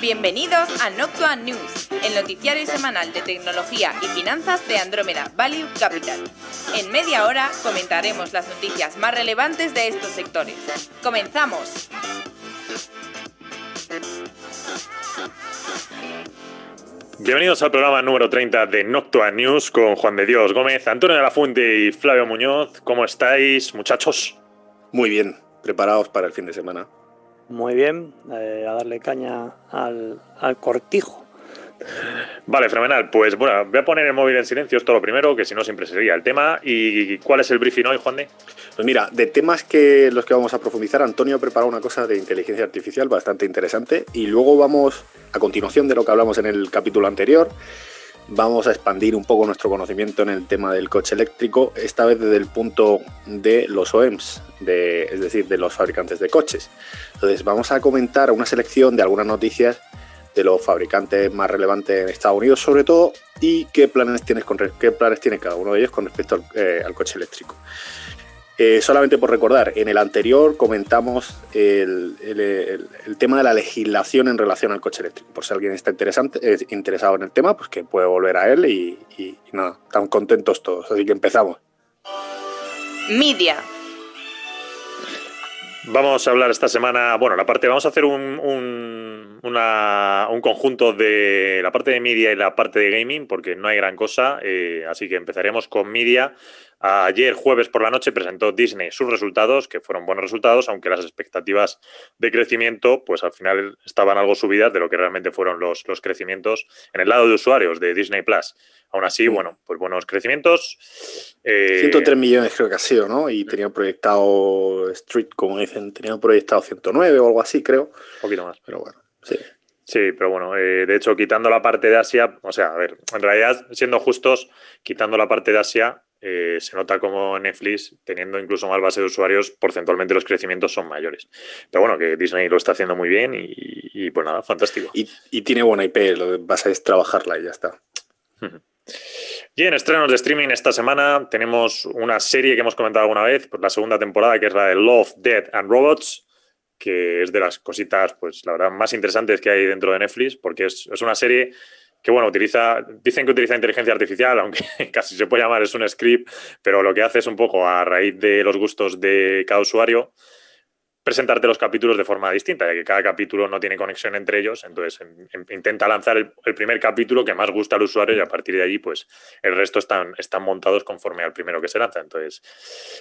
Bienvenidos a Noctua News, el noticiario semanal de tecnología y finanzas de Andromeda Value Capital. En media hora comentaremos las noticias más relevantes de estos sectores. ¡Comenzamos! Bienvenidos al programa número 30 de Noctua News con Juan de Dios Gómez, Antonio de la Fuente y Flavio Muñoz. ¿Cómo estáis, muchachos? Muy bien, preparados para el fin de semana. Muy bien, a darle caña al cortijo. Vale, fenomenal. Pues bueno, voy a poner el móvil en silencio, esto lo primero, que si no siempre sería el tema. ¿Y cuál es el briefing hoy, Juan de? Pues mira, de temas que los que vamos a profundizar, Antonio ha preparado una cosa de inteligencia artificial bastante interesante y luego vamos, a continuación de lo que hablamos en el capítulo anterior, vamos a expandir un poco nuestro conocimiento en el tema del coche eléctrico, esta vez desde el punto de los OEMs, es decir, de los fabricantes de coches. Entonces vamos a comentar una selección de algunas noticias de los fabricantes más relevantes en Estados Unidos sobre todo y qué planes tiene cada uno de ellos con respecto al coche eléctrico. Solamente por recordar, en el anterior comentamos el tema de la legislación en relación al coche eléctrico. Por si alguien está interesado en el tema, pues que puede volver a él y nada, están contentos todos. Así que empezamos. Media. Vamos a hablar esta semana, bueno, vamos a hacer un conjunto de la parte de media y la parte de gaming, porque no hay gran cosa, así que empezaremos con media. Ayer, jueves por la noche, presentó Disney sus resultados, que fueron buenos resultados, aunque las expectativas de crecimiento, pues al final estaban algo subidas de lo que realmente fueron los crecimientos en el lado de usuarios de Disney Plus. Aún así, bueno, pues buenos crecimientos. 103 millones creo que ha sido, ¿no? Y tenían proyectado Street, como dicen, tenían proyectado 109 o algo así, creo. Un poquito más. Pero bueno, sí. Sí, pero bueno, de hecho, quitando la parte de Asia, o sea, a ver, en realidad, siendo justos, quitando la parte de Asia, se nota como Netflix, teniendo incluso más base de usuarios, porcentualmente los crecimientos son mayores. Pero bueno, que Disney lo está haciendo muy bien y pues nada, fantástico. Y tiene buena IP, lo que pasa es trabajarla y ya está. Y en estrenos de streaming esta semana tenemos una serie que hemos comentado alguna vez, pues la segunda temporada, que es la de Love, Death and Robots, que es de las cositas, pues la verdad, más interesantes que hay dentro de Netflix, porque es una serie que, bueno, dicen que utiliza inteligencia artificial, aunque casi se puede llamar, es un script, pero lo que hace es un poco, a raíz de los gustos de cada usuario, presentarte los capítulos de forma distinta, ya que cada capítulo no tiene conexión entre ellos, entonces intenta lanzar el primer capítulo que más gusta al usuario y a partir de allí pues el resto están montados conforme al primero que se lanza. Entonces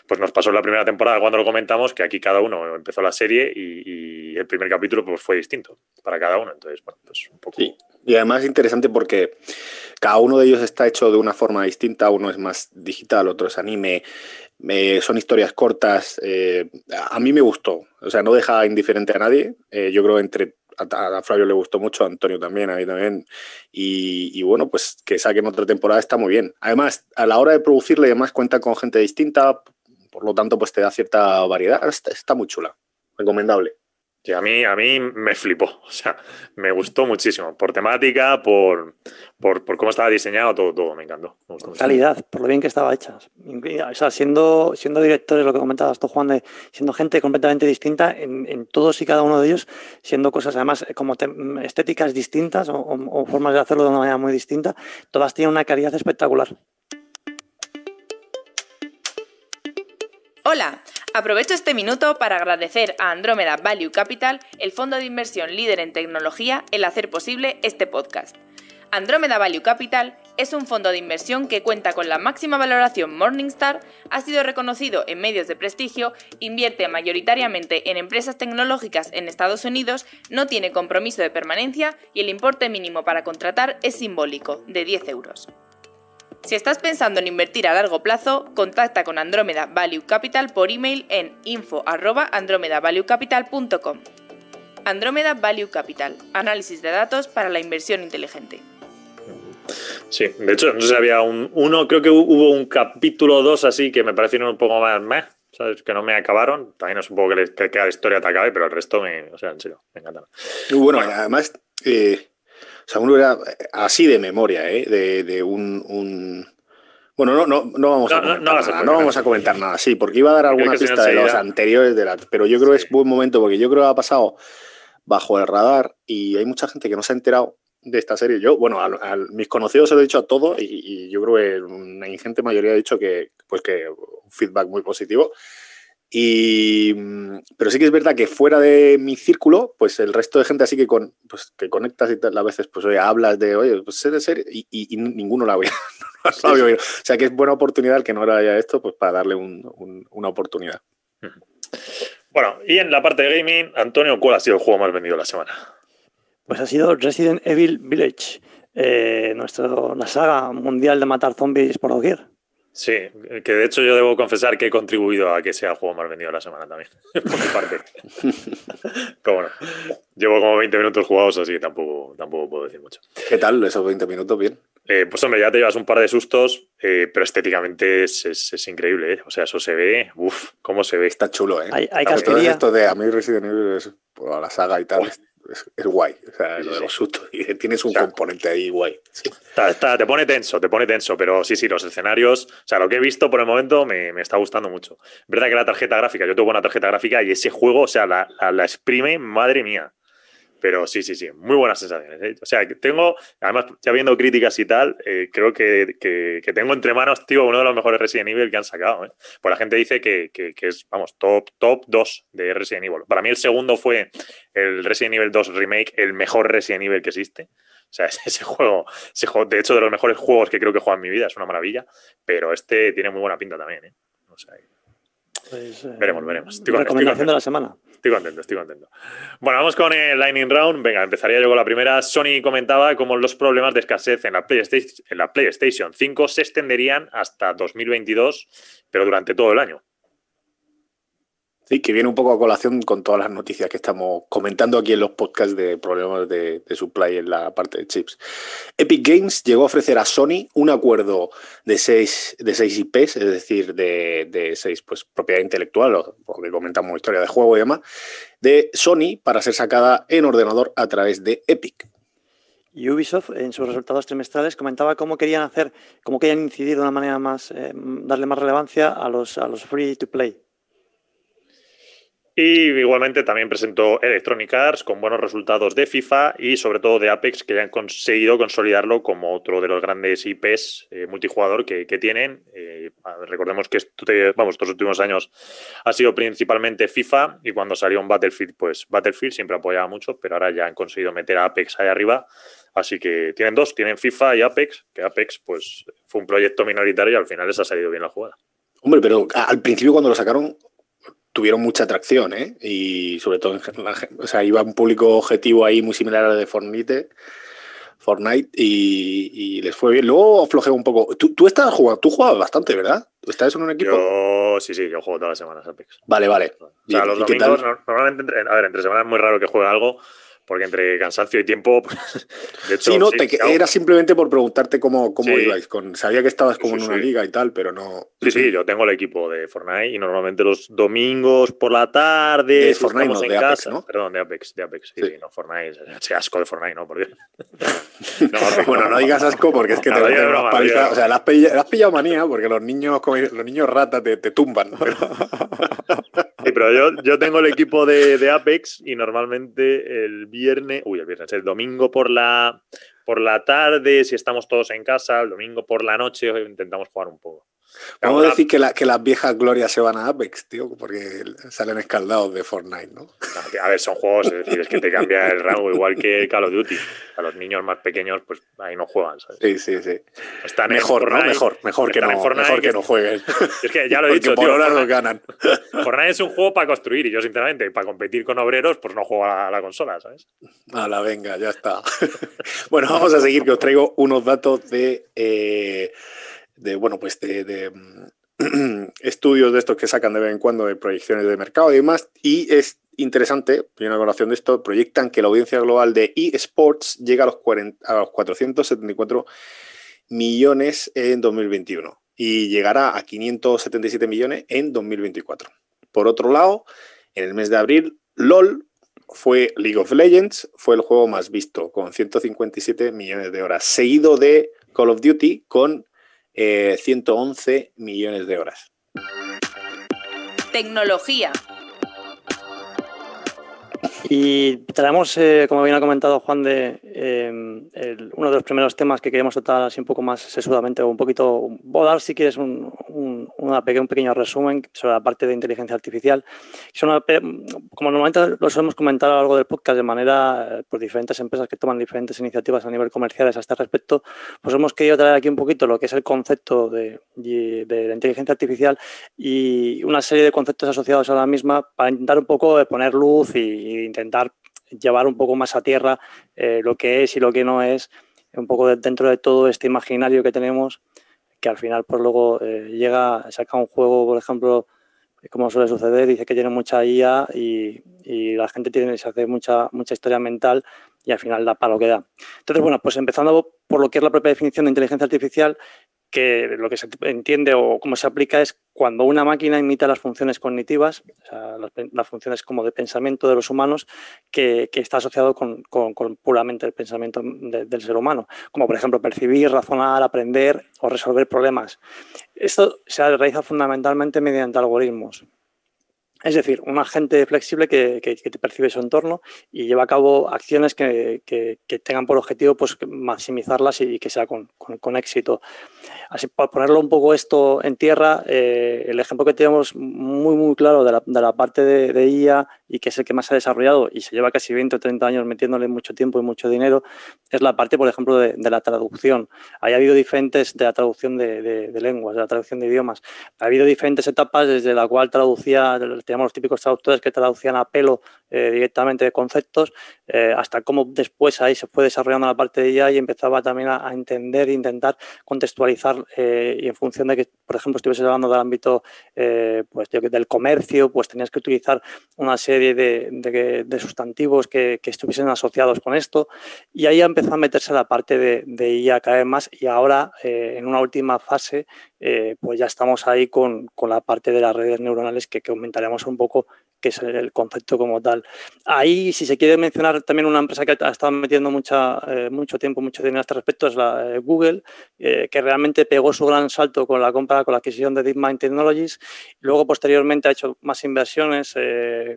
pues nos pasó en la primera temporada cuando lo comentamos que aquí cada uno empezó la serie y el primer capítulo pues fue distinto para cada uno, entonces bueno, pues un poco... Sí. Y además es interesante porque cada uno de ellos está hecho de una forma distinta, uno es más digital, otro es anime, son historias cortas, a mí me gustó, o sea, no deja indiferente a nadie, yo creo que a Flavio le gustó mucho, a Antonio también, a mí también, y bueno, pues que saquen otra temporada está muy bien. Además, a la hora de producirla y demás cuenta con gente distinta, por lo tanto pues te da cierta variedad, está muy chula, recomendable. Sí, a mí me flipó, o sea, me gustó muchísimo, por temática, por cómo estaba diseñado, todo me encantó. Me gustó calidad, por lo bien que estaba hecha. O sea, siendo directores, lo que comentabas tú, Juan, siendo gente completamente distinta en todos y cada uno de ellos, siendo cosas además como estéticas distintas o formas de hacerlo de una manera muy distinta, todas tienen una calidad espectacular. Hola, aprovecho este minuto para agradecer a Andromeda Value Capital, el fondo de inversión líder en tecnología, el hacer posible este podcast. Andromeda Value Capital es un fondo de inversión que cuenta con la máxima valoración Morningstar, ha sido reconocido en medios de prestigio, invierte mayoritariamente en empresas tecnológicas en Estados Unidos, no tiene compromiso de permanencia y el importe mínimo para contratar es simbólico, de 10 euros. Si estás pensando en invertir a largo plazo, contacta con Andromeda Value Capital por email en info@andromedavaluecapital.com. Andromeda Value Capital, análisis de datos para la inversión inteligente. Sí, de hecho, no sé si había creo que hubo un capítulo 2 así que me parecieron un poco más ¿sabes? Que no me acabaron. También es un poco que cada historia te acabe, pero el resto en serio, me encantaron. Bueno, además... O sea, uno era así de memoria, de un... Bueno, no vamos a comentar nada. No vamos a comentar nada, sí, porque iba a dar alguna pista de los anteriores, pero yo creo que es buen momento, porque yo creo que ha pasado bajo el radar y hay mucha gente que no se ha enterado de esta serie. Yo, bueno, a mis conocidos se lo he dicho a todos y yo creo que una ingente mayoría ha dicho que un feedback muy positivo. Pero sí que es verdad que fuera de mi círculo, pues el resto de gente así que conectas y tal, a veces pues oye, hablas de, oye, pues sé de serie y ninguno la había oído. O sea que es buena oportunidad el que no era ya esto, pues para darle una oportunidad. Bueno, y en la parte de gaming, Antonio, ¿cuál ha sido el juego más vendido de la semana? Pues ha sido Resident Evil Village, la saga mundial de matar zombies por doquier. Sí, que de hecho yo debo confesar que he contribuido a que sea el juego más vendido de la semana también, por mi parte. Cómo no. Llevo como 20 minutos jugados, así que tampoco puedo decir mucho. ¿Qué tal esos 20 minutos? Bien. Pues hombre, ya te llevas un par de sustos, pero estéticamente es increíble, ¿eh? O sea, eso se ve, cómo se ve. Está chulo, ¿eh? Hay casquería. Esto de a mí Resident Evil es la saga y tal, es guay. O sea, lo de los sustos. Y tienes un componente ahí guay. Sí. Te pone tenso, pero sí, los escenarios, o sea, lo que he visto por el momento me está gustando mucho. Es verdad que la tarjeta gráfica, yo tengo una tarjeta gráfica y ese juego, o sea, la exprime, madre mía. Pero sí, muy buenas sensaciones, ¿eh? O sea, además, ya viendo críticas y tal, creo que tengo entre manos, tío, uno de los mejores Resident Evil que han sacado, ¿eh? Pues la gente dice que es, vamos, top 2 de Resident Evil. Para mí el segundo fue el Resident Evil 2 Remake, el mejor Resident Evil que existe. O sea, ese juego, de hecho, de los mejores juegos que creo que he jugado en mi vida, es una maravilla, pero este tiene muy buena pinta también, ¿eh? O sea, pues, veremos. Recomendación de la semana. Estoy contento. Bueno, vamos con el Lightning Round. Venga, empezaría yo con la primera. Sony comentaba cómo los problemas de escasez en la PlayStation 5 se extenderían hasta 2022, pero durante todo el año. Sí, que viene un poco a colación con todas las noticias que estamos comentando aquí en los podcasts de problemas de supply en la parte de chips. Epic Games llegó a ofrecer a Sony un acuerdo de 6 IPs, es decir, de 6 pues, propiedad intelectual, porque comentamos historia de juego y demás, de Sony para ser sacada en ordenador a través de Epic. Y Ubisoft, en sus resultados trimestrales, comentaba cómo querían incidir de una manera más, darle más relevancia a los free to play. Y igualmente también presentó Electronic Arts con buenos resultados de FIFA y sobre todo de Apex, que ya han conseguido consolidarlo como otro de los grandes IPs multijugador que tienen. Recordemos que estos últimos años ha sido principalmente FIFA y cuando salió un Battlefield, pues Battlefield siempre apoyaba mucho, pero ahora ya han conseguido meter a Apex ahí arriba. Así que tienen dos, tienen FIFA y Apex, que Apex pues fue un proyecto minoritario y al final les ha salido bien la jugada. Hombre, pero al principio cuando lo sacaron tuvieron mucha atracción, ¿eh? Y sobre todo, o sea, iba un público objetivo ahí muy similar al de Fortnite y les fue bien. Luego aflojé un poco. Tú jugabas bastante, ¿verdad? ¿Tú estás en un equipo? Yo juego todas las semanas Apex. Vale. O sea, los domingos, normalmente, entre semanas es muy raro que juegue algo, porque entre cansancio y tiempo, pues, de hecho... Era simplemente por preguntarte cómo ibais. Sabía que estabas como en una liga y tal, pero no... Sí, yo tengo el equipo de Fortnite y normalmente los domingos por la tarde... De Fortnite, no, de Apex, ¿no? Perdón, de Apex, sí, no, Fortnite, ese asco de Fortnite, ¿no? Porque... no digas asco porque es que te meten una paliza. O sea, le has pillado manía porque los niños ratas te tumban. Sí, pero yo tengo el equipo de Apex y normalmente el domingo por la tarde, si estamos todos en casa, el domingo por la noche intentamos jugar un poco. Vamos a decir que las viejas glorias se van a Apex, tío, porque salen escaldados de Fortnite, ¿no? A ver, son juegos, es decir, es que te cambia el rango, igual que Call of Duty. A los niños más pequeños, pues ahí no juegan, ¿sabes? Sí. Están mejor, Fortnite, ¿no? Mejor que no jueguen. Es que ya lo he dicho, por ahora no ganan. Fortnite es un juego para construir y yo, sinceramente, para competir con obreros, pues no juego a la consola, ¿sabes? Venga, ya está. Bueno, vamos a seguir, que os traigo unos datos de estudios de estos que sacan de vez en cuando de proyecciones de mercado y demás, y es interesante, y una colación de esto, proyectan que la audiencia global de eSports llega a los 474 millones en 2021 y llegará a 577 millones en 2024. Por otro lado, en el mes de abril, League of Legends fue el juego más visto, con 157 millones de horas, seguido de Call of Duty con 111 millones de horas. Y traemos, como bien ha comentado Juan, uno de los primeros temas que queríamos tratar así un poco más sesudamente, o un poquito, voy a dar si quieres un pequeño resumen sobre la parte de inteligencia artificial. Como normalmente los hemos comentado a lo largo del podcast de manera, por diferentes empresas que toman diferentes iniciativas a nivel comerciales a este respecto, pues hemos querido traer aquí un poquito lo que es el concepto de la inteligencia artificial y una serie de conceptos asociados a la misma para intentar un poco poner luz y intentar llevar un poco más a tierra lo que es y lo que no es, un poco dentro de todo este imaginario que tenemos, que al final pues luego saca un juego, por ejemplo, como suele suceder, dice que tiene mucha IA y la gente se hace mucha historia mental y al final da para lo que da. Entonces, bueno, pues empezando por lo que es la propia definición de inteligencia artificial, que lo que se entiende o cómo se aplica es cuando una máquina imita las funciones cognitivas, o sea, las funciones como de pensamiento de los humanos, que está asociado con puramente el pensamiento del ser humano, como por ejemplo percibir, razonar, aprender o resolver problemas. Esto se realiza fundamentalmente mediante algoritmos. Es decir, un agente flexible que te percibe su entorno y lleva a cabo acciones que tengan por objetivo pues, maximizarlas y que sea con éxito. Así, para ponerlo un poco esto en tierra, el ejemplo que tenemos muy claro de la parte de IA y que es el que más se ha desarrollado y se lleva casi 20 o 30 años metiéndole mucho tiempo y mucho dinero, es la parte, por ejemplo, de la traducción. Ha habido diferentes de la traducción de lenguas, de la traducción de idiomas. Ha habido diferentes etapas desde la cual teníamos los típicos traductores que traducían a pelo directamente de conceptos, hasta cómo después ahí se fue desarrollando la parte de IA y empezaba también a entender e intentar contextualizar y en función de que, por ejemplo, estuvieses hablando del ámbito pues, del comercio, pues tenías que utilizar una serie de sustantivos que estuviesen asociados con esto y ahí empezó a meterse la parte de IA cada vez más y ahora en una última fase pues ya estamos ahí con la parte de las redes neuronales que comentaremos un poco que es el concepto como tal. Ahí, si se quiere mencionar también una empresa que ha estado metiendo mucho tiempo, mucho dinero a este respecto, es la Google, que realmente pegó su gran salto con la adquisición de DeepMind Technologies. Luego, posteriormente, ha hecho más inversiones,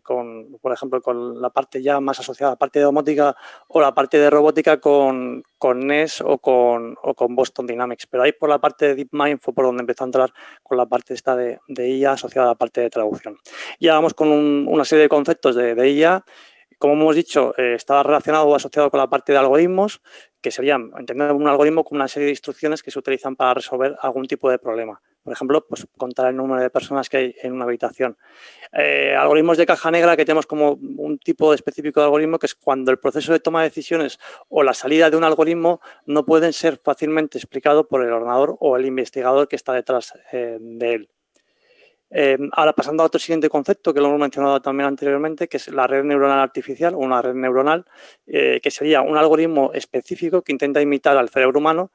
por ejemplo, con la parte ya más asociada a la parte de domótica o la parte de robótica con NES o con Boston Dynamics. Pero ahí por la parte de DeepMind fue por donde empezó a entrar con la parte esta de IA asociada a la parte de traducción. Y ahora vamos con una serie de conceptos de IA. Como hemos dicho, estaba relacionado o asociado con la parte de algoritmos, que serían entender un algoritmo como una serie de instrucciones que se utilizan para resolver algún tipo de problema. Por ejemplo, pues contar el número de personas que hay en una habitación. Algoritmos de caja negra, que tenemos como un tipo específico de algoritmo, que es cuando el proceso de toma de decisiones o la salida de un algoritmo no pueden ser fácilmente explicados por el ordenador o el investigador que está detrás de él. Ahora pasando a otro siguiente concepto que lo hemos mencionado también anteriormente, que es la red neuronal artificial o una red neuronal, que sería un algoritmo específico que intenta imitar al cerebro humano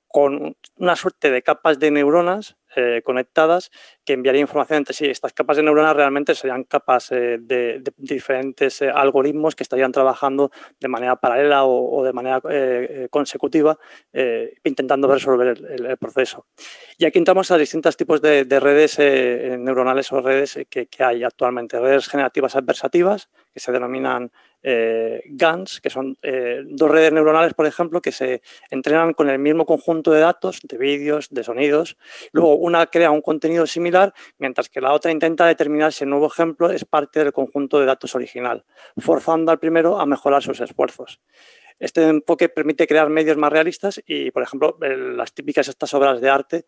con una suerte de capas de neuronas conectadas que enviaría información entre sí. Estas capas de neuronas realmente serían capas de diferentes algoritmos que estarían trabajando de manera paralela o de manera consecutiva intentando resolver el proceso. Y aquí entramos a distintos tipos de redes neuronales o redes que hay actualmente. Redes generativas adversativas, que se denominan GANs, que son dos redes neuronales, por ejemplo, que se entrenan con el mismo conjunto de datos, de vídeos, de sonidos. Luego una crea un contenido similar, mientras que la otra intenta determinar si el nuevo ejemplo es parte del conjunto de datos original, forzando al primero a mejorar sus esfuerzos. Este enfoque permite crear medios más realistas y, por ejemplo, las típicas estas obras de arte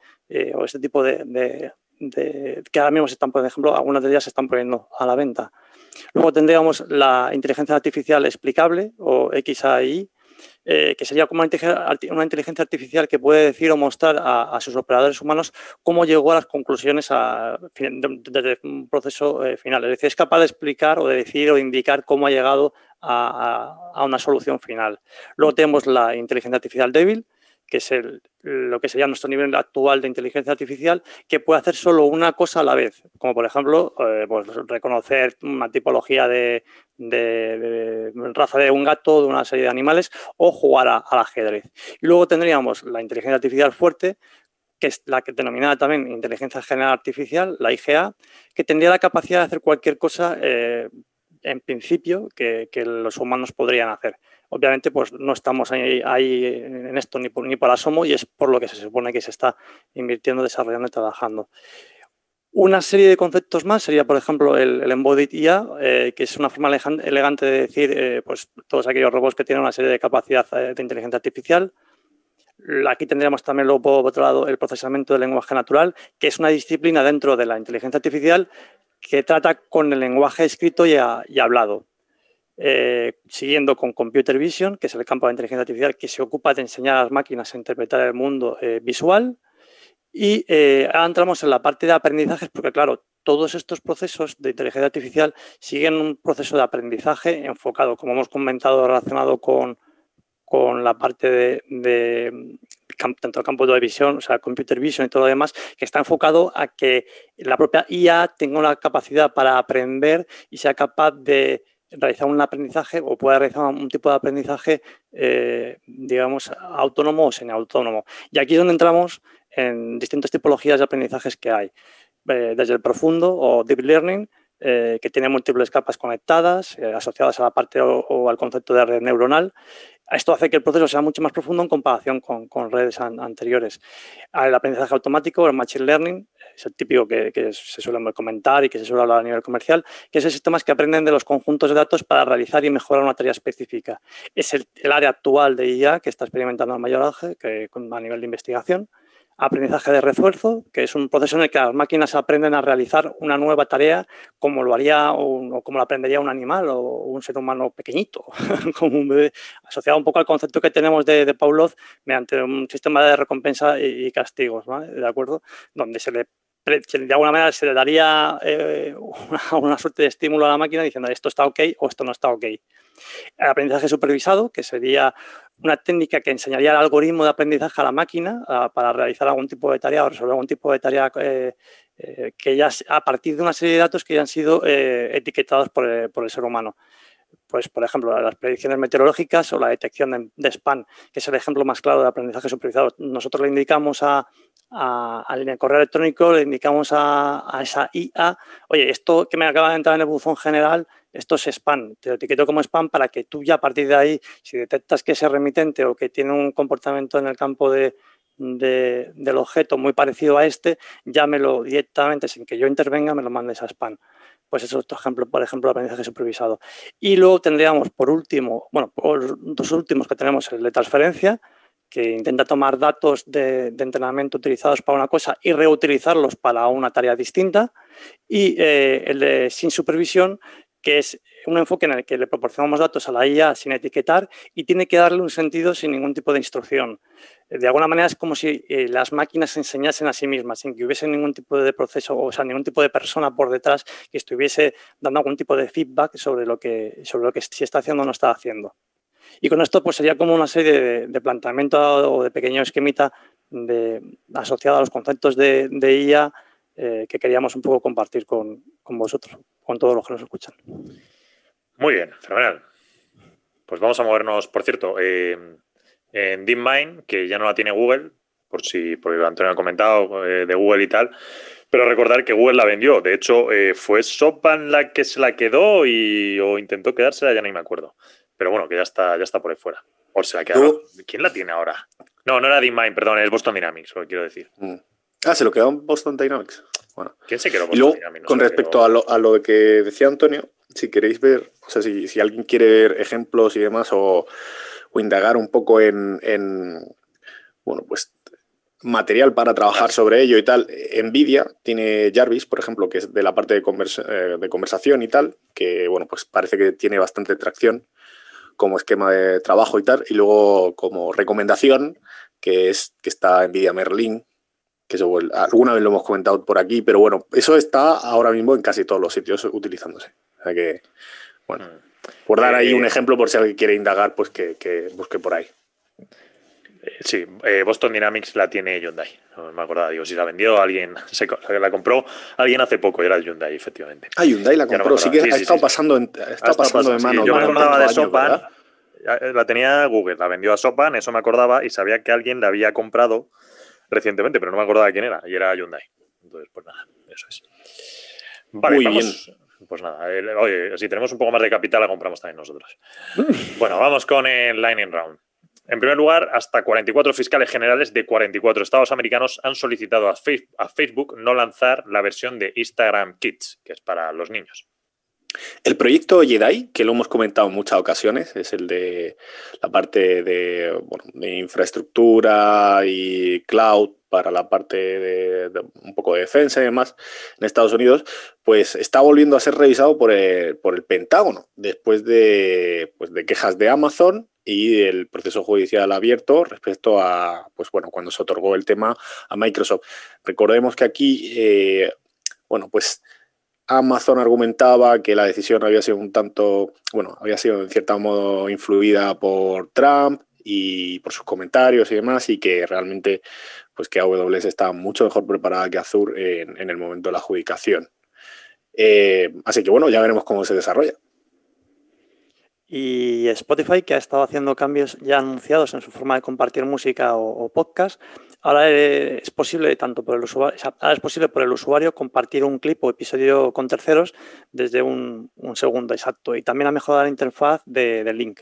o este tipo que ahora mismo se están, por ejemplo, algunas de ellas se están poniendo a la venta. Luego tendríamos la inteligencia artificial explicable o XAI, que sería como una inteligencia artificial que puede decir o mostrar a sus operadores humanos cómo llegó a las conclusiones desde un proceso final. Es decir, es capaz de explicar o de decir o indicar cómo ha llegado a una solución final. Luego tenemos la inteligencia artificial débil, que es lo que sería nuestro nivel actual de inteligencia artificial, que puede hacer solo una cosa a la vez, como por ejemplo pues reconocer una tipología de raza de un gato, de una serie de animales, o jugar al ajedrez. Y luego tendríamos la inteligencia artificial fuerte, que es la que denominada también inteligencia general artificial, la IGA, que tendría la capacidad de hacer cualquier cosa en principio, que los humanos podrían hacer. Obviamente, pues no estamos ahí en esto ni por asomo, y es por lo que se supone que se está invirtiendo, desarrollando y trabajando. Una serie de conceptos más sería, por ejemplo, el Embodied IA, que es una forma elegante de decir pues, todos aquellos robots que tienen una serie de capacidad de inteligencia artificial. Aquí tendríamos también, luego, por otro lado, el procesamiento del lenguaje natural, que es una disciplina dentro de la inteligencia artificial que trata con el lenguaje escrito y hablado. Siguiendo con Computer Vision, que es el campo de inteligencia artificial que se ocupa de enseñar a las máquinas a interpretar el mundo visual. Y ahora entramos en la parte de aprendizajes, porque claro, todos estos procesos de inteligencia artificial siguen un proceso de aprendizaje enfocado, como hemos comentado, relacionado con la parte de tanto el campo de visión, o sea, Computer Vision y todo lo demás, que está enfocado a que la propia IA tenga una capacidad para aprender y sea capaz de realizar un aprendizaje o pueda realizar un tipo de aprendizaje, digamos, autónomo o semiautónomo. Y aquí es donde entramos en distintas tipologías de aprendizajes que hay, desde el profundo o deep learning, que tiene múltiples capas conectadas, asociadas a la parte o al concepto de red neuronal. Esto hace que el proceso sea mucho más profundo en comparación con redes anteriores. El aprendizaje automático, el machine learning, es el típico que se suele comentar y que se suele hablar a nivel comercial, que es sistemas que aprenden de los conjuntos de datos para realizar y mejorar una tarea específica. Es el área actual de IA que está experimentando el mayor auge a nivel de investigación. Aprendizaje de refuerzo, que es un proceso en el que las máquinas aprenden a realizar una nueva tarea como lo haría o como lo aprendería un animal o un ser humano pequeñito, como un bebé, asociado un poco al concepto que tenemos de Pavlov mediante un sistema de recompensa y castigos, ¿vale? ¿De acuerdo? Donde de alguna manera se le daría una suerte de estímulo a la máquina diciendo esto está ok o esto no está ok. El aprendizaje supervisado, que sería una técnica que enseñaría el algoritmo de aprendizaje a la máquina para realizar algún tipo de tarea o resolver algún tipo de tarea que ya a partir de una serie de datos que ya han sido etiquetados por el ser humano. Pues, por ejemplo, las predicciones meteorológicas o la detección de spam, que es el ejemplo más claro de aprendizaje supervisado. Nosotros le indicamos en el correo electrónico, le indicamos a esa IA, oye, esto que me acaba de entrar en el buzón general, esto es spam, te lo etiqueto como spam para que tú ya a partir de ahí, si detectas que ese remitente o que tiene un comportamiento en el campo del objeto muy parecido a este, llámelo directamente sin que yo intervenga, me lo mandes a spam. Pues eso es otro ejemplo, por ejemplo, de aprendizaje supervisado. Y luego tendríamos, por dos últimos que tenemos, el de transferencia, que intenta tomar datos de entrenamiento utilizados para una cosa y reutilizarlos para una tarea distinta. Y el de sin supervisión, que es un enfoque en el que le proporcionamos datos a la IA sin etiquetar y tiene que darle un sentido sin ningún tipo de instrucción. De alguna manera es como si las máquinas se enseñasen a sí mismas, sin que hubiese ningún tipo de proceso, o sea, ningún tipo de persona por detrás que estuviese dando algún tipo de feedback sobre lo que si está haciendo o no está haciendo. Y con esto pues sería como una serie de planteamiento o de pequeño esquemita asociado a los conceptos de IA que queríamos un poco compartir con vosotros, con todos los que nos escuchan. Muy bien, fenomenal. Pues vamos a movernos, por cierto, en DeepMind, que ya no la tiene Google, porque Antonio ha comentado de Google y tal, pero recordar que Google la vendió. De hecho, fue SoftBank la que se la quedó o intentó quedársela, ya no me acuerdo. Pero bueno, que ya está por ahí fuera. O se la quedaron. ¿Quién la tiene ahora? No era DeepMind, perdón, es Boston Dynamics, lo que quiero decir. Se lo quedó en Boston Dynamics. Bueno. ¿Quién se quedó Boston Dynamics? Y luego, con respecto a lo que decía Antonio, si queréis ver, o sea, si alguien quiere ver ejemplos y demás o indagar un poco en bueno, pues material para trabajar sobre ello y tal, NVIDIA tiene Jarvis, por ejemplo, que es de la parte de conversación y tal, que bueno, pues parece que tiene bastante tracción como esquema de trabajo y tal, y luego como recomendación, que está NVIDIA Merlin, que eso alguna vez lo hemos comentado por aquí, pero bueno, eso está ahora mismo en casi todos los sitios utilizándose. O sea que, bueno, por dar ahí un ejemplo, por si alguien quiere indagar, pues que busque por ahí. Sí, Boston Dynamics la tiene Hyundai. No me acordaba, digo, si la vendió alguien, la compró alguien hace poco, y era Hyundai, efectivamente. Hyundai la compró, sí que ha estado pasando de mano. Sí, yo me acordaba de SoftBank, la tenía Google, la vendió a SoftBank, eso me acordaba, y sabía que alguien la había comprado recientemente, pero no me acordaba quién era, y era Hyundai. Entonces, pues nada, eso es. Vale, muy vamos. bien. pues nada, oye, si tenemos un poco más de capital la compramos también nosotros. Bueno, vamos con el Lightning Round. En primer lugar, hasta 44 fiscales generales de 44 estados americanos han solicitado a Facebook no lanzar la versión de Instagram Kids, que es para los niños. El proyecto Jedi, que lo hemos comentado en muchas ocasiones, es el de la parte de infraestructura y cloud para la parte de un poco de defensa y demás en Estados Unidos, pues está volviendo a ser revisado por el Pentágono después de quejas de Amazon y el proceso judicial abierto respecto a, pues bueno, cuando se otorgó el tema a Microsoft. Recordemos que aquí, pues Amazon argumentaba que la decisión había sido había sido en cierto modo influida por Trump y por sus comentarios y demás, y que realmente pues que AWS estaba mucho mejor preparada que Azure en el momento de la adjudicación. Así que bueno, ya veremos cómo se desarrolla. Y Spotify, que ha estado haciendo cambios ya anunciados en su forma de compartir música o podcast, ahora es posible ahora es posible por el usuario compartir un clip o episodio con terceros desde un segundo exacto. Y también ha mejorado la interfaz de link.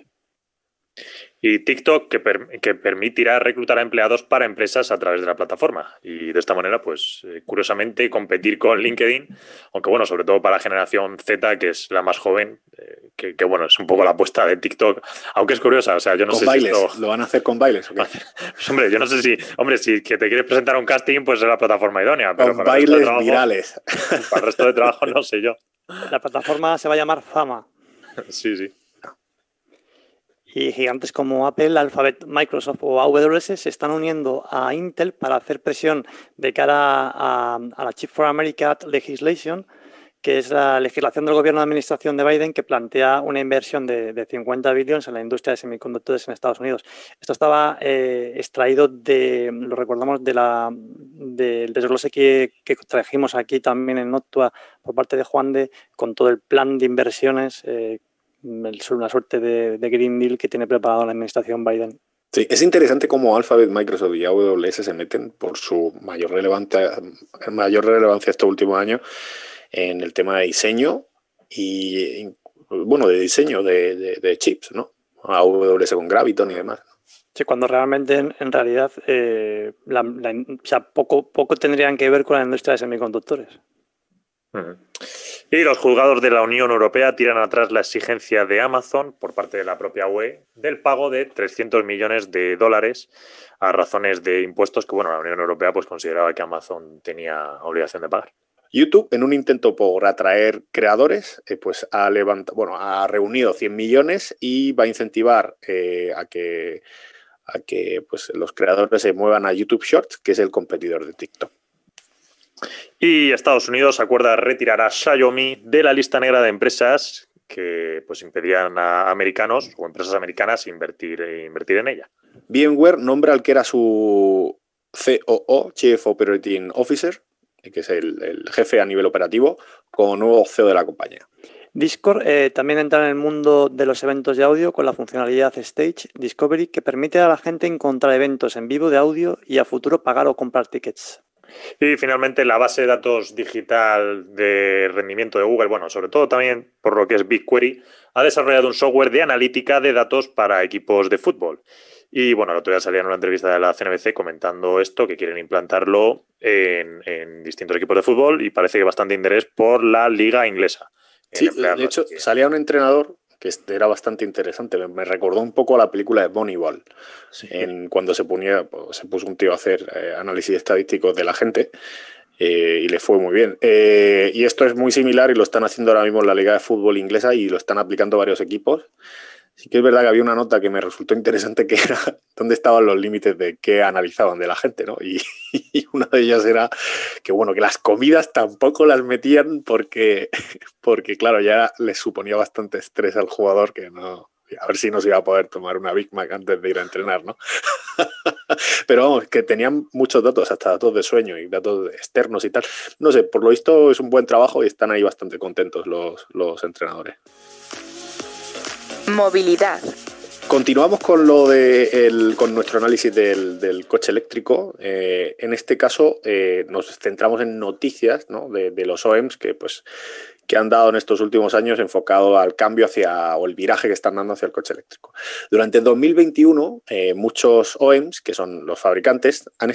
Y TikTok, que permitirá reclutar a empleados para empresas a través de la plataforma. Y de esta manera, pues, curiosamente, competir con LinkedIn, aunque bueno, sobre todo para la generación Z, que es la más joven, que bueno, es un poco la apuesta de TikTok, aunque es curiosa, o sea, yo no sé bailes. si esto... ¿Lo van a hacer con bailes o qué? Pues, hombre, yo no sé si que te quieres presentar a un casting, pues es la plataforma idónea. Pero con bailes virales. Para el resto de trabajo no sé yo. La plataforma se va a llamar Fama. Sí. Y gigantes como Apple, Alphabet, Microsoft o AWS se están uniendo a Intel para hacer presión de cara a la Chip for America Legislation, que es la legislación del gobierno de administración de Biden que plantea una inversión de 50 billones en la industria de semiconductores en Estados Unidos. Esto estaba extraído lo recordamos, del desglose que trajimos aquí también en Noctua por parte de Juan con todo el plan de inversiones, una suerte de Green Deal que tiene preparado la administración Biden. Sí, es interesante cómo Alphabet, Microsoft y AWS se meten por su mayor relevancia estos últimos años en el tema de diseño y, bueno, de diseño de chips, ¿no? AWS con Graviton y demás. Sí, cuando realmente, en realidad, poco tendrían que ver con la industria de semiconductores. Y los juzgados de la Unión Europea tiran atrás la exigencia de Amazon por parte de la propia UE del pago de $300 millones a razones de impuestos que, bueno, la Unión Europea pues consideraba que Amazon tenía obligación de pagar. YouTube, en un intento por atraer creadores, pues ha reunido 100 millones y va a incentivar a que pues, los creadores se muevan a YouTube Shorts, que es el competidor de TikTok. Y Estados Unidos acuerda retirar a Xiaomi de la lista negra de empresas que pues impedían a americanos o empresas americanas invertir en ella. VMware nombra al que era su COO, Chief Operating Officer, que es el jefe a nivel operativo, como nuevo CEO de la compañía. Discord también entra en el mundo de los eventos de audio con la funcionalidad Stage Discovery, que permite a la gente encontrar eventos en vivo de audio y a futuro pagar o comprar tickets. Y finalmente la base de datos digital de rendimiento de Google, bueno, sobre todo también por lo que es BigQuery, ha desarrollado un software de analítica de datos para equipos de fútbol. Y bueno, el otro día salía en una entrevista de la CNBC comentando esto, que quieren implantarlo en distintos equipos de fútbol y parece que bastante interés por la liga inglesa. Sí, de hecho, salía un entrenador que era bastante interesante. Me recordó un poco a la película de Moneyball, sí. Cuando se puso un tío a hacer análisis estadísticos de la gente y le fue muy bien. Y esto es muy similar y lo están haciendo ahora mismo en la Liga de Fútbol inglesa y lo están aplicando varios equipos. Sí que es verdad que había una nota que me resultó interesante que era dónde estaban los límites de qué analizaban de la gente, ¿no? Y una de ellas era que, bueno, que las comidas tampoco las metían porque claro, ya les suponía bastante estrés al jugador que no... A ver si no se iba a poder tomar una Big Mac antes de ir a entrenar, ¿no? Pero vamos, que tenían muchos datos, hasta datos de sueño y datos externos y tal. No sé, por lo visto es un buen trabajo y están ahí bastante contentos los entrenadores. Movilidad. Continuamos con con nuestro análisis del coche eléctrico. En este caso nos centramos en noticias, ¿no? de los OEMs que que han dado en estos últimos años enfocado al cambio o el viraje que están dando hacia el coche eléctrico. Durante el 2021, muchos OEMs, que son los fabricantes, han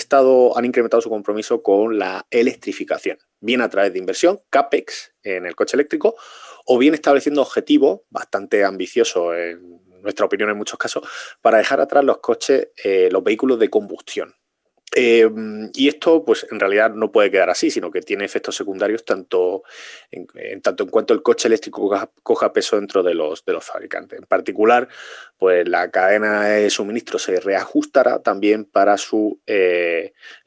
incrementado su compromiso con la electrificación, bien a través de inversión, CAPEX, en el coche eléctrico, o bien estableciendo objetivos bastante ambiciosos, en nuestra opinión en muchos casos, para dejar atrás los vehículos de combustión. Y esto, pues en realidad no puede quedar así, sino que tiene efectos secundarios tanto en cuanto el coche eléctrico coja peso dentro de los fabricantes. En particular, pues la cadena de suministro se reajustará también en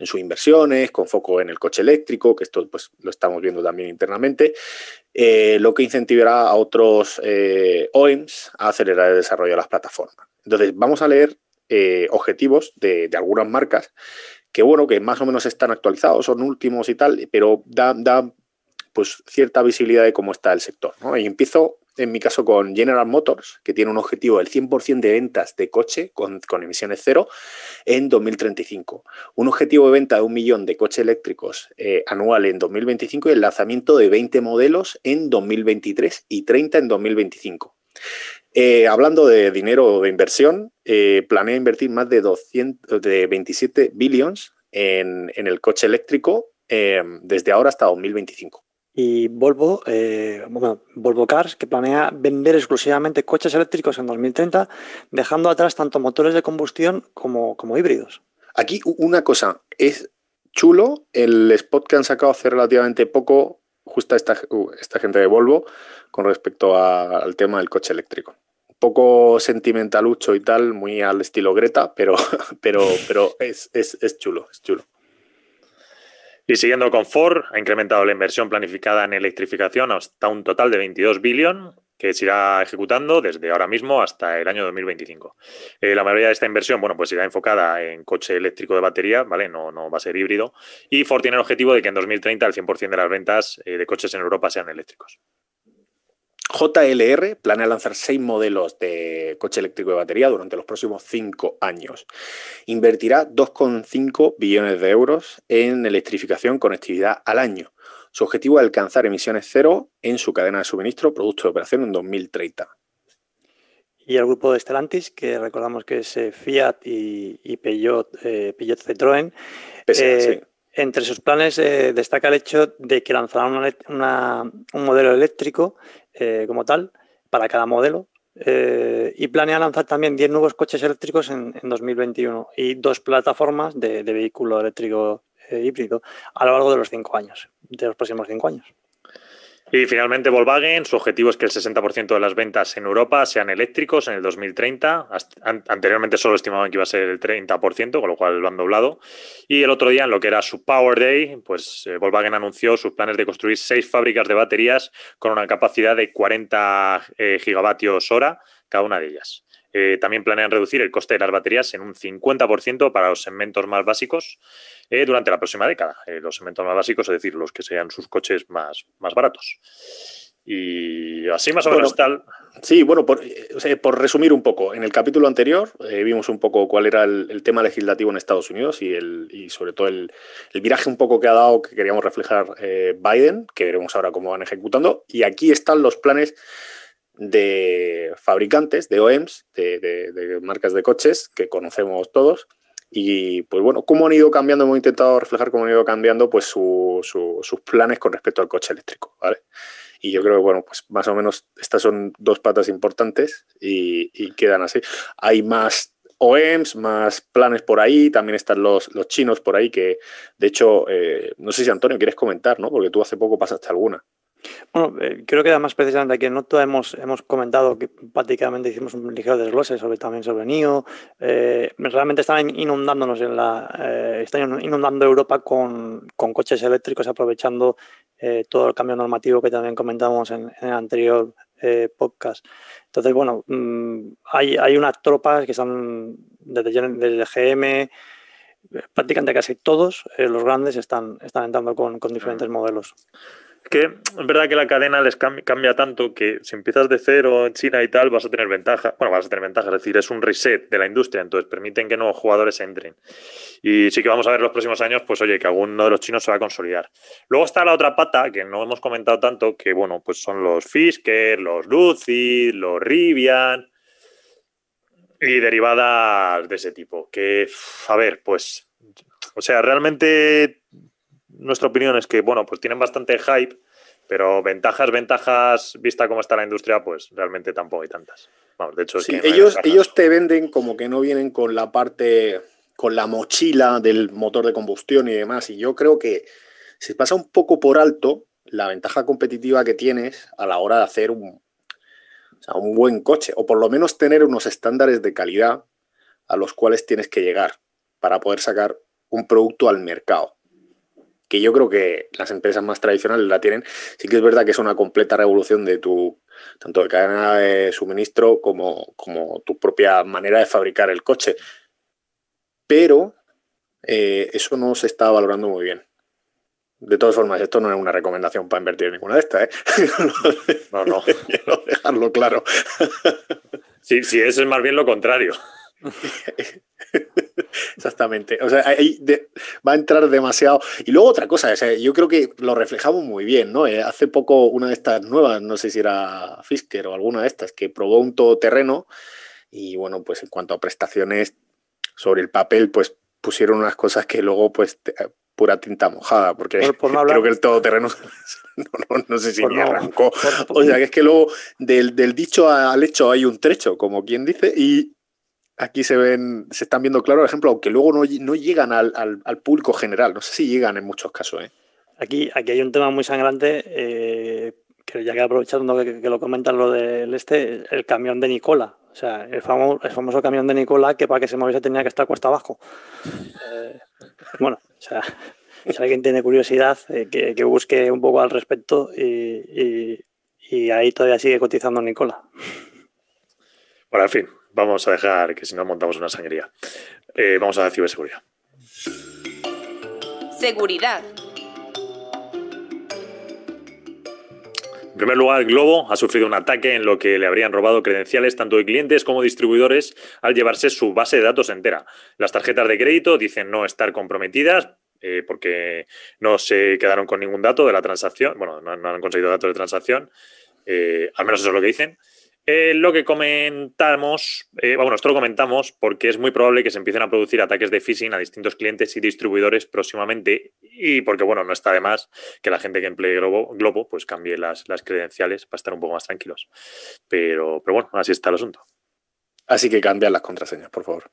sus inversiones, con foco en el coche eléctrico, que esto pues lo estamos viendo también internamente, lo que incentivará a otros OEMs a acelerar el desarrollo de las plataformas. Entonces, vamos a leer objetivos de algunas marcas que más o menos están actualizados, son últimos y tal, pero da pues cierta visibilidad de cómo está el sector, ¿no? Y empiezo, en mi caso, con General Motors, que tiene un objetivo del 100% de ventas de coche con emisiones cero en 2035. Un objetivo de venta de 1 millón de coches eléctricos anual en 2025 y el lanzamiento de 20 modelos en 2023 y 30 en 2025. Hablando de dinero o de inversión, planea invertir más de 27 billions en el coche eléctrico desde ahora hasta 2025. Y Volvo Cars, que planea vender exclusivamente coches eléctricos en 2030, dejando atrás tanto motores de combustión como híbridos. Aquí una cosa, es chulo el spot que han sacado hace relativamente poco, justo esta gente de Volvo, con respecto al tema del coche eléctrico. Un poco sentimentalucho y tal, muy al estilo Greta, pero es chulo, es chulo. Y siguiendo con Ford, ha incrementado la inversión planificada en electrificación hasta un total de 22 billion, que se irá ejecutando desde ahora mismo hasta el año 2025. La mayoría de esta inversión, pues irá enfocada en coche eléctrico de batería, ¿vale? No va a ser híbrido. Y Ford tiene el objetivo de que en 2030 el 100% de las ventas de coches en Europa sean eléctricos. JLR planea lanzar 6 modelos de coche eléctrico de batería durante los próximos 5 años. Invertirá 2,5 billones de euros en electrificación y conectividad al año. Su objetivo es alcanzar emisiones cero en su cadena de suministro, producto de operación en 2030. Y el grupo de Stellantis, que recordamos que es Fiat y Peugeot Citroën, sí. Entre sus planes destaca el hecho de que lanzarán un modelo eléctrico como tal para cada modelo y planea lanzar también 10 nuevos coches eléctricos en 2021 y 2 plataformas de vehículo eléctrico híbrido a lo largo de los próximos 5 años. Y finalmente Volkswagen, su objetivo es que el 60% de las ventas en Europa sean eléctricos en el 2030. Anteriormente solo estimaban que iba a ser el 30%, con lo cual lo han doblado. Y el otro día, en lo que era su Power Day, pues Volkswagen anunció sus planes de construir 6 fábricas de baterías con una capacidad de 40 gigavatios hora cada una de ellas. También planean reducir el coste de las baterías en un 50% para los segmentos más básicos durante la próxima década. Los segmentos más básicos, es decir, los que sean sus coches más baratos. Y así más o menos tal. Sí, por resumir un poco, en el capítulo anterior vimos un poco cuál era el tema legislativo en Estados Unidos y sobre todo el viraje un poco que ha dado, que queríamos reflejar Biden, que veremos ahora cómo van ejecutando. Y aquí están los planes de fabricantes, de OEMs, de marcas de coches que conocemos todos. Y pues cómo han ido cambiando, hemos intentado reflejar cómo han ido cambiando pues sus planes con respecto al coche eléctrico, ¿vale? Y yo creo que pues más o menos estas son 2 patas importantes y quedan así. Hay más OEMs, más planes por ahí, también están los chinos por ahí que, de hecho, no sé si Antonio quieres comentar, ¿no? Porque tú hace poco pasaste alguna. Bueno, creo que además precisamente aquí en Noto hemos comentado que prácticamente hicimos un ligero desglose también sobre NIO. Realmente están inundándonos están inundando Europa con coches eléctricos, aprovechando todo el cambio normativo que también comentamos en el anterior podcast. Entonces, hay unas tropas que están desde GM, prácticamente casi todos los grandes están entrando con diferentes modelos. Es que es verdad que la cadena les cambia tanto que si empiezas de cero en China y tal, vas a tener ventaja. Bueno, vas a tener ventaja, es decir, es un reset de la industria, entonces permiten que nuevos jugadores entren. Y sí que vamos a ver los próximos años, pues oye, que alguno de los chinos se va a consolidar. Luego está la otra pata, que no hemos comentado tanto, que bueno, pues son los Fisker, los Lucid, los Rivian y derivadas de ese tipo. Que, a ver, pues, o sea, realmente nuestra opinión es que, bueno, pues tienen bastante hype, pero ventajas, vista cómo está la industria, pues realmente tampoco hay tantas. Vamos, de hecho, es sí, que ellos te venden como que no vienen con la parte, con la mochila del motor de combustión y demás, y yo creo que se pasa un poco por alto la ventaja competitiva que tienes a la hora de hacer un buen coche, o por lo menos tener unos estándares de calidad a los cuales tienes que llegar para poder sacar un producto al mercado. Que yo creo que las empresas más tradicionales la tienen. Sí que es verdad que es una completa revolución de tanto de cadena de suministro como tu propia manera de fabricar el coche. Pero eso no se está valorando muy bien. De todas formas, esto no es una recomendación para invertir en ninguna de estas, ¿eh? No. Quiero dejarlo claro. Sí, es más bien lo contrario. Exactamente. O sea, ahí va a entrar demasiado. Y luego otra cosa, o sea, yo creo que lo reflejamos muy bien, ¿no? Hace poco una de estas nuevas, no sé si era Fisker o alguna de estas, que probó un todoterreno y bueno, pues en cuanto a prestaciones sobre el papel, pues pusieron unas cosas que luego pues pura tinta mojada, porque por no hablar, creo que el todoterreno no sé si ni arrancó. O sea, que es que luego del dicho al hecho hay un trecho, como quien dice, y aquí se están viendo claro, por ejemplo, aunque luego no llegan al público general. No sé si llegan en muchos casos, ¿eh? Aquí hay un tema muy sangrante, que ya que aprovechando que lo comentan lo del el camión de Nikola. O sea, el famoso camión de Nikola que para que se moviese tenía que estar cuesta abajo. Bueno, o sea, si alguien tiene curiosidad, que busque un poco al respecto y ahí todavía sigue cotizando Nikola. Bueno, en fin, vamos a dejar que si no montamos una sangría. Vamos a la ciberseguridad. Seguridad. En primer lugar, Globo ha sufrido un ataque en lo que le habrían robado credenciales tanto de clientes como distribuidores al llevarse su base de datos entera. Las tarjetas de crédito dicen no estar comprometidas porque no se quedaron con ningún dato de la transacción. Bueno, no han conseguido datos de transacción. Al menos eso es lo que dicen. Lo que comentamos, esto lo comentamos porque es muy probable que se empiecen a producir ataques de phishing a distintos clientes y distribuidores próximamente y porque, no está de más que la gente que emplee Globo pues cambie las credenciales para estar un poco más tranquilos. Pero bueno, así está el asunto. Así que cambian las contraseñas, por favor.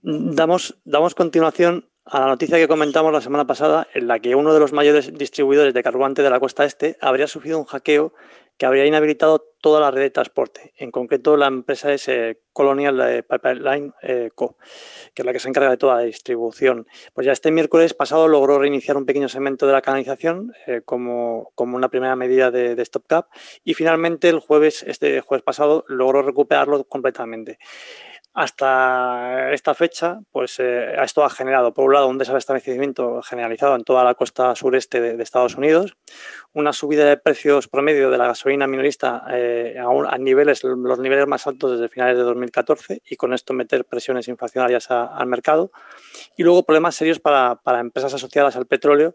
Damos continuación a la noticia que comentamos la semana pasada, en la que uno de los mayores distribuidores de carburante de la costa este habría sufrido un hackeo que habría inhabilitado toda la red de transporte. En concreto, la empresa es Colonial Pipeline Co., que es la que se encarga de toda la distribución. Pues ya este miércoles pasado logró reiniciar un pequeño segmento de la canalización como una primera medida de stopgap y finalmente este jueves pasado logró recuperarlo completamente. Hasta esta fecha, pues esto ha generado, por un lado, un desabastecimiento generalizado en toda la costa sureste de Estados Unidos, una subida de precios promedio de la gasolina minorista a los niveles más altos desde finales de 2014 y con esto meter presiones inflacionarias al mercado, y luego problemas serios para empresas asociadas al petróleo,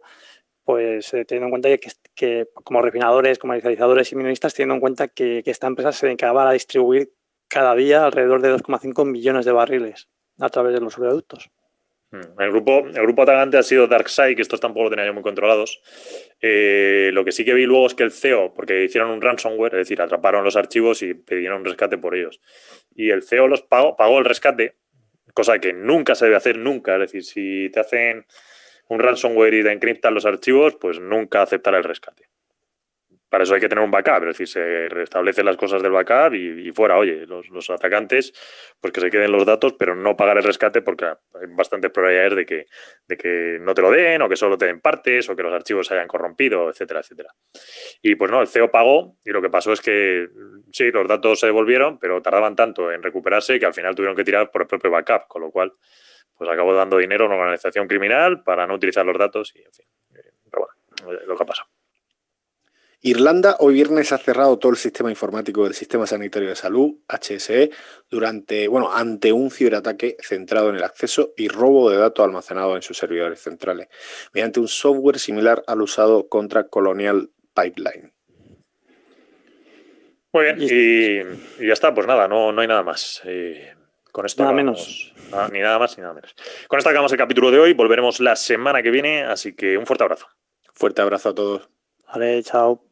pues teniendo en cuenta que como refinadores, comercializadores y minoristas, teniendo en cuenta que esta empresa se dedicaba a distribuir cada día alrededor de 2,5 millones de barriles a través de los oleoductos. El grupo atacante ha sido DarkSide, que estos tampoco lo tenían muy controlados. Lo que sí que vi luego es que el CEO, porque hicieron un ransomware, es decir, atraparon los archivos y pidieron un rescate por ellos. Y el CEO los pagó el rescate, cosa que nunca se debe hacer, nunca. Es decir, si te hacen un ransomware y te encriptan los archivos, pues nunca aceptará el rescate. Para eso hay que tener un backup, es decir, se restablecen las cosas del backup y fuera, oye, los atacantes, pues que se queden los datos, pero no pagar el rescate porque hay bastantes probabilidades de que no te lo den o que solo te den partes o que los archivos se hayan corrompido, etcétera, etcétera. Y pues no, el CEO pagó y lo que pasó es que sí, los datos se devolvieron, pero tardaban tanto en recuperarse que al final tuvieron que tirar por el propio backup, con lo cual pues acabó dando dinero a una organización criminal para no utilizar los datos y, en fin, pero bueno, lo que ha pasado. Irlanda hoy viernes ha cerrado todo el sistema informático del Sistema Sanitario de Salud, HSE, ante un ciberataque centrado en el acceso y robo de datos almacenados en sus servidores centrales, mediante un software similar al usado contra Colonial Pipeline. Muy bien, y ya está, pues nada, no hay nada más. Con esto nada menos. Ni nada más ni nada menos. Con esto acabamos el capítulo de hoy, volveremos la semana que viene, así que un fuerte abrazo. Fuerte abrazo a todos. Vale, chao.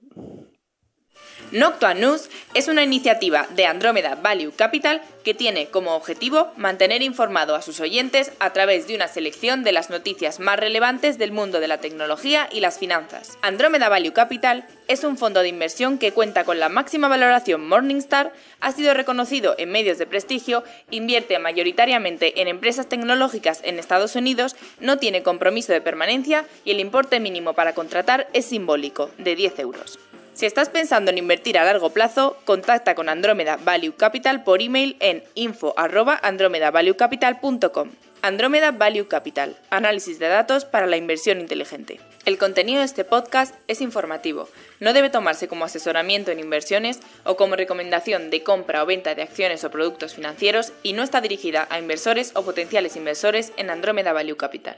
Noctua News es una iniciativa de Andromeda Value Capital que tiene como objetivo mantener informado a sus oyentes a través de una selección de las noticias más relevantes del mundo de la tecnología y las finanzas. Andromeda Value Capital es un fondo de inversión que cuenta con la máxima valoración Morningstar, ha sido reconocido en medios de prestigio, invierte mayoritariamente en empresas tecnológicas en Estados Unidos, no tiene compromiso de permanencia y el importe mínimo para contratar es simbólico, de 10 euros. Si estás pensando en invertir a largo plazo, contacta con Andromeda Value Capital por email en info@andromedavaluecapital.com. Andromeda Value Capital, análisis de datos para la inversión inteligente. El contenido de este podcast es informativo, no debe tomarse como asesoramiento en inversiones o como recomendación de compra o venta de acciones o productos financieros y no está dirigida a inversores o potenciales inversores en Andromeda Value Capital.